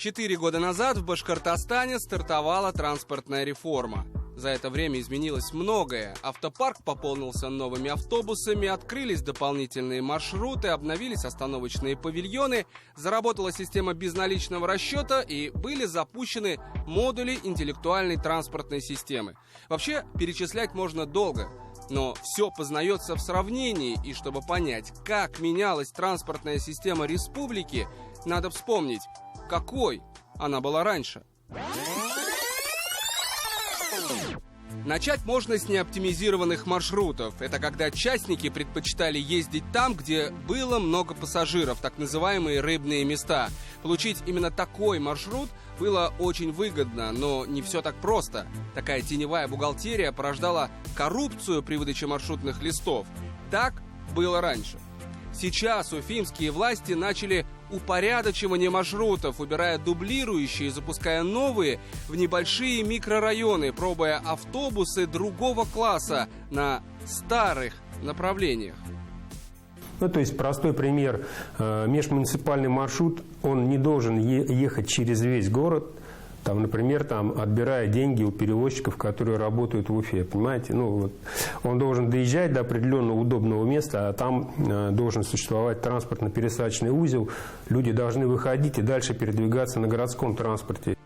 4 года назад в Башкортостане стартовала транспортная реформа. За это время изменилось многое. Автопарк пополнился новыми автобусами, открылись дополнительные маршруты, обновились остановочные павильоны, заработала система безналичного расчета и были запущены модули интеллектуальной транспортной системы. Вообще, перечислять можно долго. Но все познается в сравнении, и чтобы понять, как менялась транспортная система республики, надо вспомнить, какой она была раньше. Начать можно с неоптимизированных маршрутов. Это когда частники предпочитали ездить там, где было много пассажиров, так называемые рыбные места. Получить именно такой маршрут было очень выгодно, но не все так просто. Такая теневая бухгалтерия порождала коррупцию при выдаче маршрутных листов. Так было раньше. Сейчас уфимские власти начали упорядочивание маршрутов, убирая дублирующие и запуская новые в небольшие микрорайоны, пробуя автобусы другого класса на старых направлениях. То есть простой пример. Межмуниципальный маршрут, он не должен ехать через весь город, например, отбирая деньги у перевозчиков, которые работают в Уфе, понимаете? Он должен доезжать до определенного удобного места, а там должен существовать транспортно-пересадочный узел. Люди должны выходить и дальше передвигаться на городском транспорте.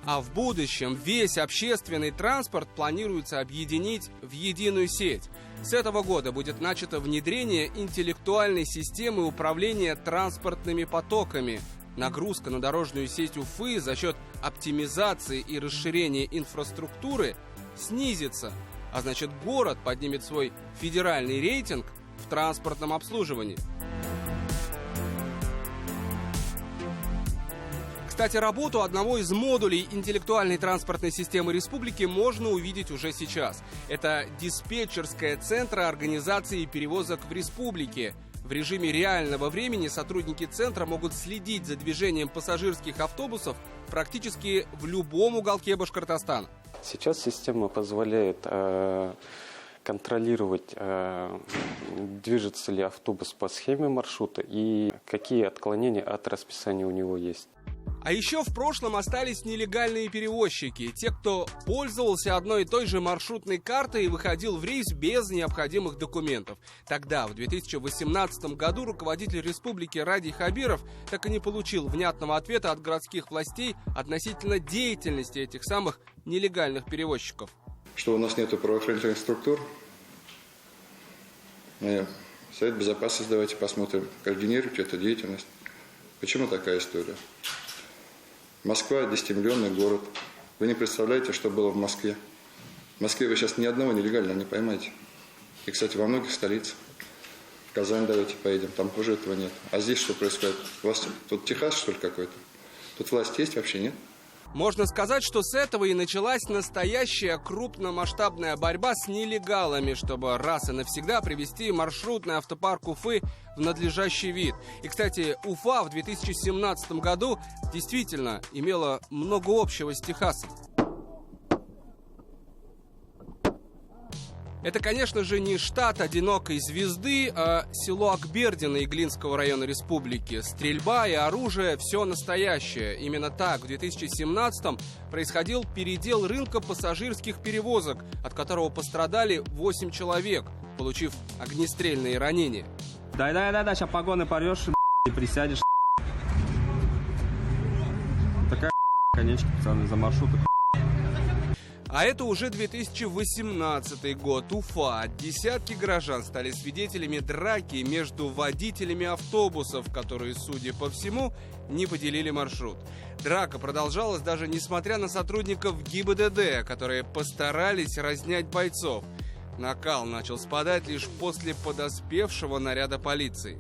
А в будущем весь общественный транспорт планируется объединить в единую сеть. С этого года будет начато внедрение интеллектуальной системы управления транспортными потоками. Нагрузка на дорожную сеть Уфы за счет оптимизации и расширения инфраструктуры снизится, а значит, город поднимет свой федеральный рейтинг в транспортном обслуживании. Кстати, работу одного из модулей интеллектуальной транспортной системы республики можно увидеть уже сейчас. Это диспетчерская центра организации перевозок в республике. В режиме реального времени сотрудники центра могут следить за движением пассажирских автобусов практически в любом уголке Башкортостана. Сейчас система позволяет контролировать, движется ли автобус по схеме маршрута и какие отклонения от расписания у него есть. А еще в прошлом остались нелегальные перевозчики, те, кто пользовался одной и той же маршрутной картой и выходил в рейс без необходимых документов. Тогда, в 2018 году, руководитель республики Радий Хабиров так и не получил внятного ответа от городских властей относительно деятельности этих самых нелегальных перевозчиков. Что у нас нету правоохранительных структур? Совет Безопасности, давайте посмотрим, координируйте эту деятельность. Почему такая история? Москва 10-миллионный город. Вы не представляете, что было в Москве. В Москве вы сейчас ни одного нелегального не поймаете. И, кстати, во многих столицах. В Казань давайте поедем, там тоже этого нет. А здесь что происходит? Власть... Тут Техас, что ли, какой-то? Тут власть есть вообще, нет? Можно сказать, что с этого и началась настоящая крупномасштабная борьба с нелегалами, чтобы раз и навсегда привести маршрутный автопарк Уфы в надлежащий вид. И, кстати, Уфа в 2017 году действительно имела много общего с Техасом. Это, конечно же, не штат одинокой звезды, а село Акбердино Иглинского района республики. Стрельба и оружие – все настоящее. Именно так в 2017-м происходил передел рынка пассажирских перевозок, от которого пострадали 8 человек, получив огнестрельные ранения. Да, сейчас погоны порвешь и присядешь. Такая конечка, пацаны, за маршруток. А это уже 2018 год. Уфа. Десятки горожан стали свидетелями драки между водителями автобусов, которые, судя по всему, не поделили маршрут. Драка продолжалась даже несмотря на сотрудников ГИБДД, которые постарались разнять бойцов. Накал начал спадать лишь после подоспевшего наряда полиции.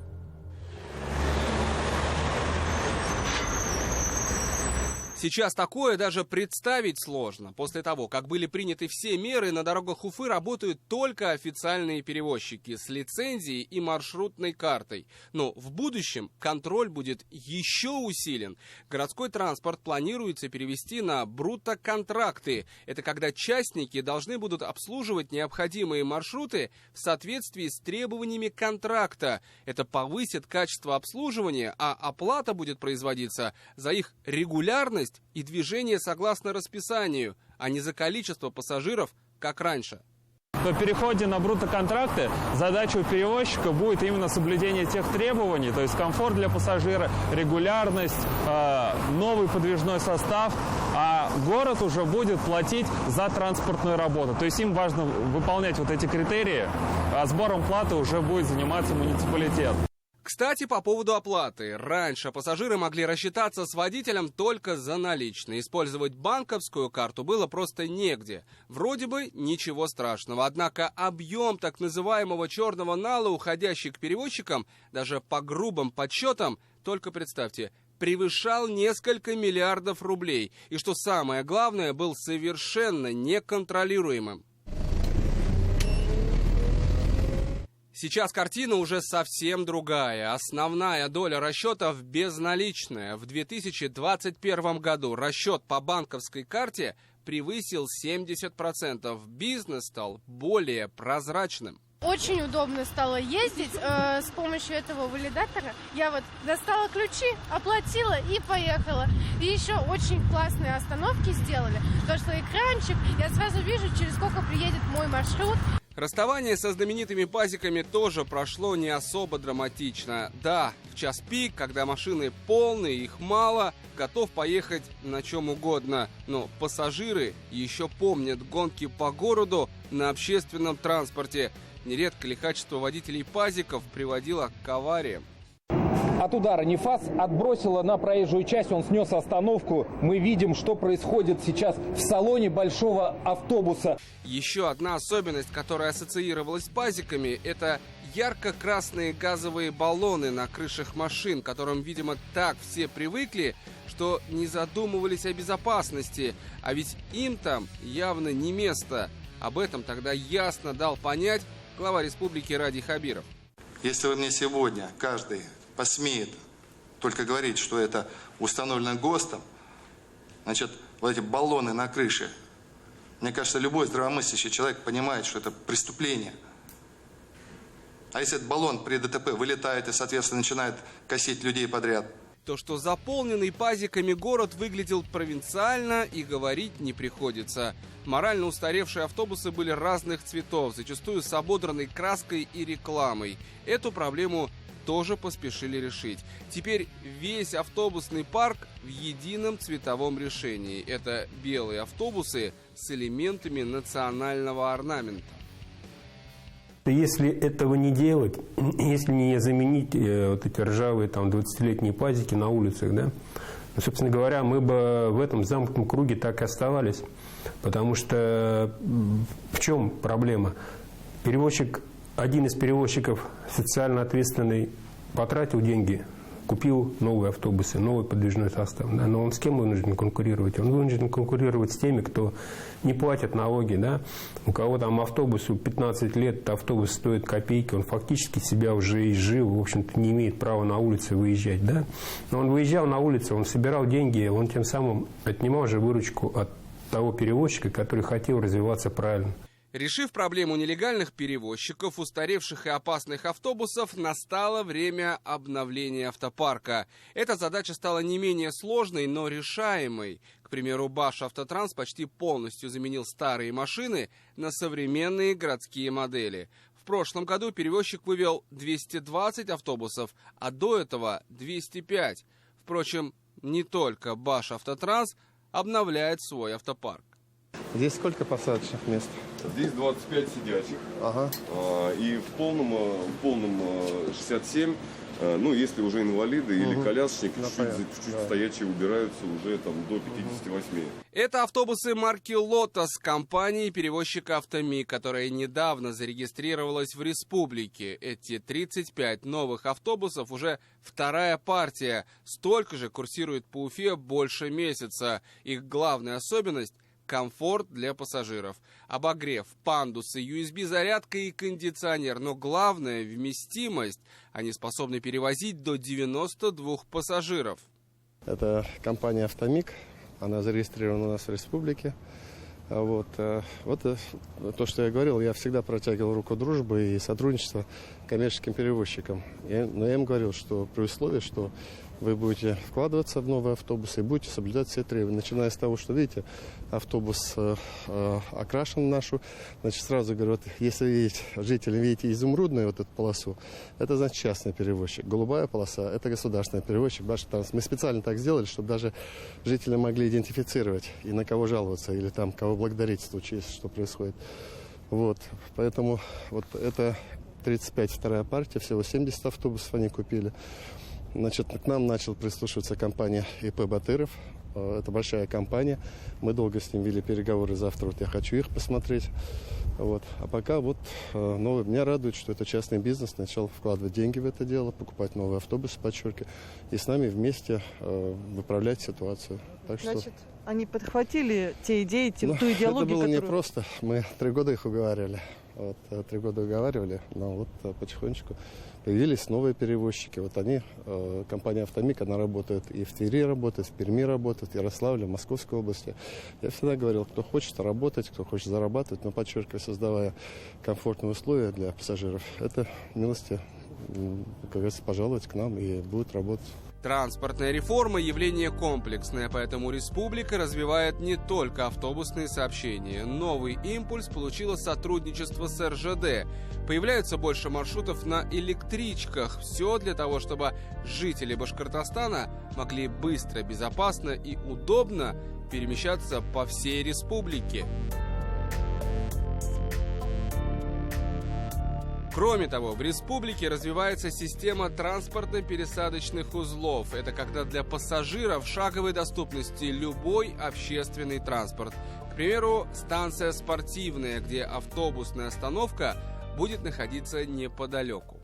Сейчас такое даже представить сложно. После того, как были приняты все меры, на дорогах Уфы работают только официальные перевозчики с лицензией и маршрутной картой. Но в будущем контроль будет еще усилен. Городской транспорт планируется перевести на брутто-контракты. Это когда частники должны будут обслуживать необходимые маршруты в соответствии с требованиями контракта. Это повысит качество обслуживания, а оплата будет производиться за их регулярность и движение согласно расписанию, а не за количество пассажиров, как раньше. В переходе на брутто-контракты задача у перевозчика будет именно соблюдение тех требований, то есть комфорт для пассажира, регулярность, новый подвижной состав, а город уже будет платить за транспортную работу. То есть им важно выполнять вот эти критерии, а сбором платы уже будет заниматься муниципалитет. Кстати, по поводу оплаты. Раньше пассажиры могли рассчитаться с водителем только за наличные. Использовать банковскую карту было просто негде. Вроде бы ничего страшного. Однако объем так называемого черного нала, уходящий к перевозчикам, даже по грубым подсчетам, только представьте, превышал несколько миллиардов рублей. И что самое главное, был совершенно неконтролируемым. Сейчас картина уже совсем другая. Основная доля расчетов безналичная. В 2021 году расчет по банковской карте превысил 70%. Бизнес стал более прозрачным. Очень удобно стало ездить с помощью этого валидатора. Я вот достала ключи, оплатила и поехала. И еще очень классные остановки сделали. То, что экранчик, я сразу вижу, через сколько приедет мой маршрут. Расставание со знаменитыми пазиками тоже прошло не особо драматично. Да, в час пик, когда машины полные, их мало, готов поехать на чем угодно. Но пассажиры еще помнят гонки по городу на общественном транспорте. Нередко лихачество водителей пазиков приводило к авариям. От удара НИФАС отбросило на проезжую часть, он снес остановку. Мы видим, что происходит сейчас в салоне большого автобуса. Еще одна особенность, которая ассоциировалась с пазиками, это ярко-красные газовые баллоны на крышах машин, к которым, видимо, так все привыкли, что не задумывались о безопасности. А ведь им там явно не место. Об этом тогда ясно дал понять глава республики Радий Хабиров. Если вы мне сегодня, каждый посмеет только говорить, что это установлено ГОСТом, значит, вот эти баллоны на крыше, мне кажется, любой здравомыслящий человек понимает, что это преступление. А если этот баллон при ДТП вылетает и, соответственно, начинает косить людей подряд? То, что заполненный пазиками город выглядел провинциально, и говорить не приходится. Морально устаревшие автобусы были разных цветов, зачастую с ободранной краской и рекламой. Эту проблему тоже поспешили решить. Теперь весь автобусный парк в едином цветовом решении. Это белые автобусы с элементами национального орнамента. Если этого не делать, если не заменить вот эти ржавые там 20-летние пазики на улицах, да, ну, собственно говоря, мы бы в этом замкнутом круге так и оставались. Потому что в чем проблема? Перевозчик, один из перевозчиков, социально ответственный, потратил деньги, купил новые автобусы, новый подвижной состав. Да? Но он с кем вынужден конкурировать? Он вынужден конкурировать с теми, кто не платит налоги. Да? У кого там автобусу 15 лет, автобус стоит копейки, он фактически себя уже изжил, в общем-то, не имеет права на улице выезжать. Да? Но он выезжал на улицу, он собирал деньги, он тем самым отнимал же выручку от того перевозчика, который хотел развиваться правильно. Решив проблему нелегальных перевозчиков, устаревших и опасных автобусов, настало время обновления автопарка. Эта задача стала не менее сложной, но решаемой. К примеру, Башавтотранс почти полностью заменил старые машины на современные городские модели. В прошлом году перевозчик вывел 220 автобусов, а до этого 205. Впрочем, не только Башавтотранс обновляет свой автопарк. Здесь сколько посадочных мест? Здесь 25 сидячих. Ага. И в полном 67. Ну, если уже инвалиды или колясочники, чуть-чуть стоячие убираются уже там до 58. Это автобусы марки «Лотос» компании перевозчика «Автомик», которая недавно зарегистрировалась в республике. Эти 35 новых автобусов уже вторая партия. Столько же курсирует по Уфе больше месяца. Их главная особенность – комфорт для пассажиров. Обогрев, пандусы, USB-зарядка и кондиционер. Но главное – вместимость. Они способны перевозить до 92 пассажиров. Это компания «Автомик». Она зарегистрирована у нас в республике. Вот то, что я говорил, я всегда протягивал руку дружбы и сотрудничества коммерческим перевозчикам. Но я им говорил, что при условии, что вы будете вкладываться в новые автобусы и будете соблюдать все требования. Начиная с того, что, видите, автобус окрашен нашу. Значит, сразу говорю, вот, если жители видите изумрудную вот эту полосу, это значит частный перевозчик. Голубая полоса – это государственный перевозчик. Мы специально так сделали, чтобы даже жители могли идентифицировать и на кого жаловаться, или там кого благодарить в случае, если что происходит. Вот, поэтому вот это 35 вторая партия, всего 70 автобусов они купили. Значит, к нам начал прислушиваться компания ИП «Батыров». Это большая компания. Мы долго с ним вели переговоры. Завтра вот я хочу их посмотреть. Вот. А пока вот меня радует, что это частный бизнес. Начал вкладывать деньги в это дело, покупать новые автобусы, подчеркиваю, и с нами вместе выправлять ситуацию. Так что... Значит, они подхватили те идеи, ту идеологию, это было которую... непросто. Мы 3 года их уговаривали. 3 года уговаривали, но вот потихонечку появились новые перевозчики. Вот они, компания «Автомик», она работает и в Твери работает, в Перми работает, в Ярославле, в Московской области. Я всегда говорил, кто хочет работать, кто хочет зарабатывать, но, подчеркиваю, создавая комфортные условия для пассажиров, это милости, как говорится, пожаловать к нам и будет работать. Транспортная реформа – явление комплексное, поэтому республика развивает не только автобусные сообщения. Новый импульс получило сотрудничество с РЖД. Появляются больше маршрутов на электричках. Все для того, чтобы жители Башкортостана могли быстро, безопасно и удобно перемещаться по всей республике. Кроме того, в республике развивается система транспортно-пересадочных узлов. Это когда для пассажиров шаговой доступности любой общественный транспорт. К примеру, станция «Спортивная», где автобусная остановка будет находиться неподалеку.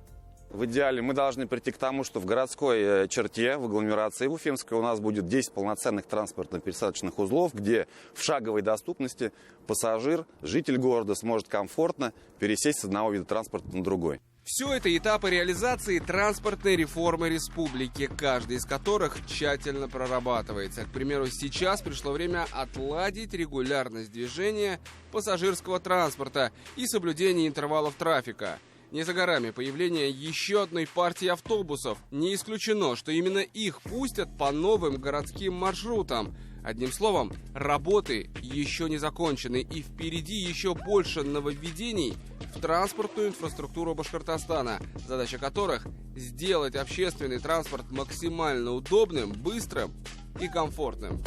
В идеале мы должны прийти к тому, что в городской черте, в агломерации в Уфимской у нас будет 10 полноценных транспортно-пересадочных узлов, где в шаговой доступности пассажир, житель города сможет комфортно пересесть с одного вида транспорта на другой. Все это этапы реализации транспортной реформы республики, каждый из которых тщательно прорабатывается. К примеру, сейчас пришло время отладить регулярность движения пассажирского транспорта и соблюдение интервалов трафика. Не за горами появление еще одной партии автобусов. Не исключено, что именно их пустят по новым городским маршрутам. Одним словом, работы еще не закончены, и впереди еще больше нововведений в транспортную инфраструктуру Башкортостана, задача которых – сделать общественный транспорт максимально удобным, быстрым и комфортным.